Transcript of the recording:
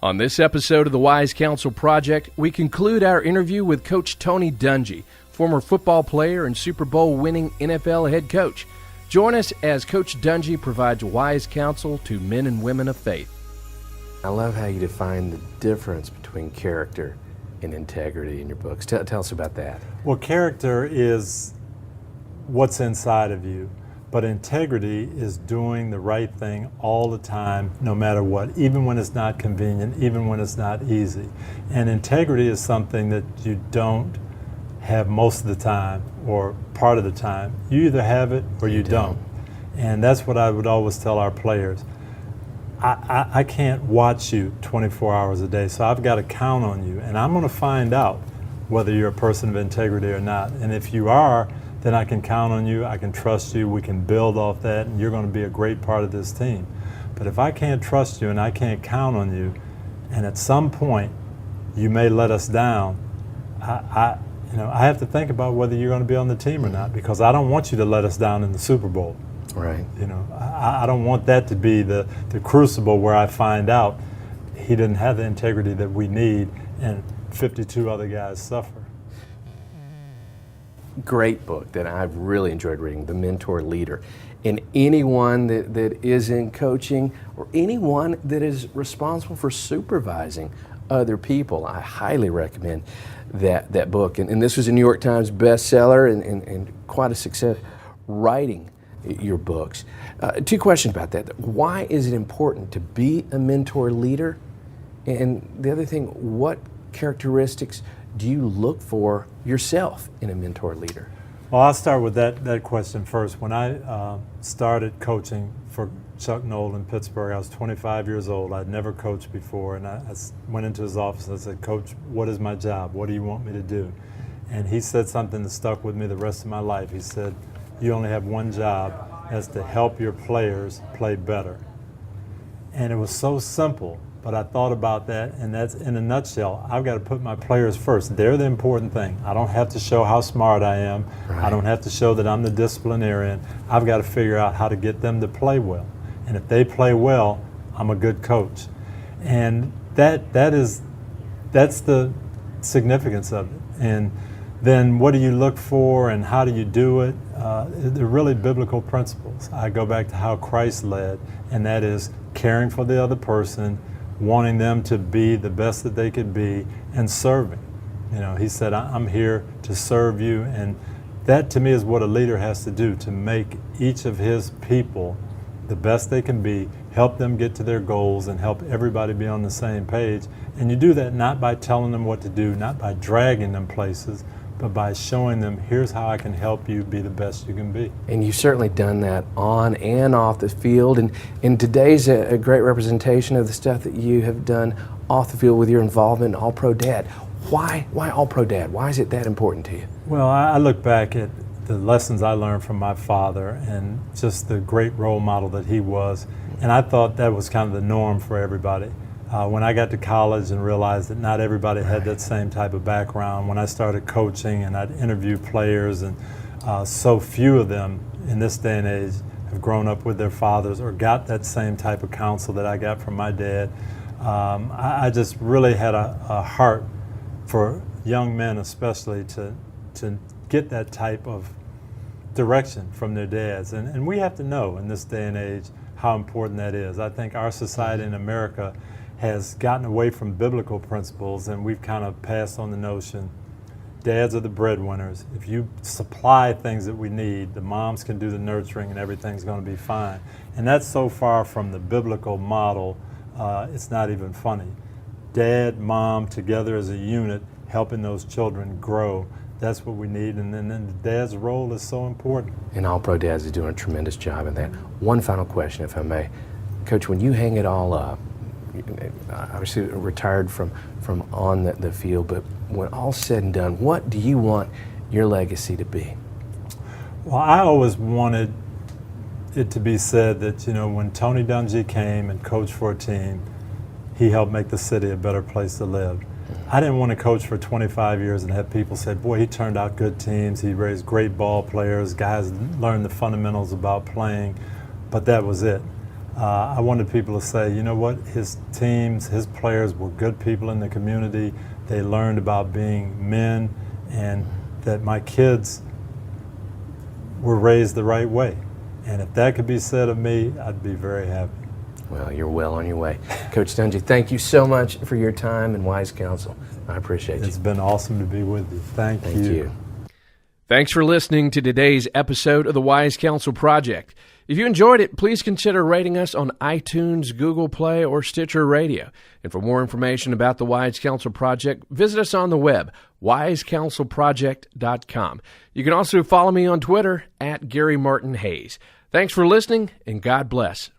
On this episode of the Wise Counsel Project, we conclude our interview with Coach Tony Dungy, former football player and Super Bowl winning NFL head coach. Join us as Coach Dungy provides wise counsel to men and women of faith. I love how you define the difference between character and integrity in your books. Tell us about that. Well, character is what's inside of you, but integrity is doing the right thing all the time, no matter what, even when it's not convenient, even when it's not easy. And integrity is something that you don't have most of the time or part of the time. You either have it or you don't. And that's what I would always tell our players. I can't watch you 24 hours a day, so I've got to count on you. And I'm going to find out whether you're a person of integrity or not. And if you are, then I can count on you, I can trust you, we can build off that, and you're going to be a great part of this team. But if I can't trust you and I can't count on you, and at some point you may let us down, I have to think about whether you're going to be on the team or not, because I don't want you to let us down in the Super Bowl. Right. I don't want that to be the crucible where I find out he didn't have the integrity that we need and 52 other guys suffer. Great book that I've really enjoyed reading, The Mentor Leader. And anyone that is in coaching or anyone that is responsible for supervising other people, I highly recommend that book. And this was a New York Times bestseller and quite a success writing your books. Two questions about that. Why is it important to be a mentor leader? And the other thing, what characteristics do you look for yourself in a mentor leader? Well, I'll start with that question first. When I started coaching for Chuck Noll in Pittsburgh, I was 25 years old. I'd never coached before, and I went into his office and I said, "Coach, what is my job? What do you want me to do?" And he said something that stuck with me the rest of my life. He said, "You only have one job, that's to help your players play better." And it was so simple. But I thought about that, and that's in a nutshell. I've got to put my players first. They're the important thing. I don't have to show how smart I am. Right. I don't have to show that I'm the disciplinarian. I've got to figure out how to get them to play well. And if they play well, I'm a good coach. And that's the significance of it. And then what do you look for and how do you do it? They're really biblical principles. I go back to how Christ led, and that is caring for the other person, wanting them to be the best that they could be, and serving. He said, "I'm here to serve you," and that to me is what a leader has to do, to make each of his people the best they can be, help them get to their goals, and help everybody be on the same page. And you do that not by telling them what to do, not by dragging them places, but by showing them, here's how I can help you be the best you can be. And you've certainly done that on and off the field, and today's a great representation of the stuff that you have done off the field with your involvement in All-Pro Dad. Why All-Pro Dad? Why is it that important to you? Well, I look back at the lessons I learned from my father and just the great role model that he was, and I thought that was kind of the norm for everybody. When I got to college and realized that not everybody had that same type of background, when I started coaching and I'd interview players, and so few of them in this day and age have grown up with their fathers or got that same type of counsel that I got from my dad. I just really had a heart for young men especially to get that type of direction from their dads. And we have to know in this day and age how important that is. I think our society in America has gotten away from biblical principles, and we've kind of passed on the notion dads are the breadwinners. If you supply things that we need, the moms can do the nurturing and everything's going to be fine. And that's so far from the biblical model, it's not even funny. Dad, mom, together as a unit, helping those children grow. That's what we need, and then the dad's role is so important. And All-Pro Dads is doing a tremendous job in that. One final question, if I may. Coach, when you hang it all up, obviously retired from on the field, but when all's said and done, what do you want your legacy to be? Well, I always wanted it to be said that, when Tony Dungy came and coached for a team, he helped make the city a better place to live. I didn't want to coach for 25 years and have people say, boy, he turned out good teams, he raised great ball players, guys learned the fundamentals about playing, but that was it. I wanted people to say, you know what, his teams, his players were good people in the community. They learned about being men, and that my kids were raised the right way. And if that could be said of me, I'd be very happy. Well, you're well on your way. Coach Dungy, thank you so much for your time and wise counsel. I appreciate you. It's been awesome to be with you. Thank you. Thank you. Thanks for listening to today's episode of the Wise Counsel Project. If you enjoyed it, please consider rating us on iTunes, Google Play, or Stitcher Radio. And for more information about the Wise Counsel Project, visit us on the web, wisecounselproject.com. You can also follow me on Twitter @Gary Martin Hayes. Thanks for listening, and God bless.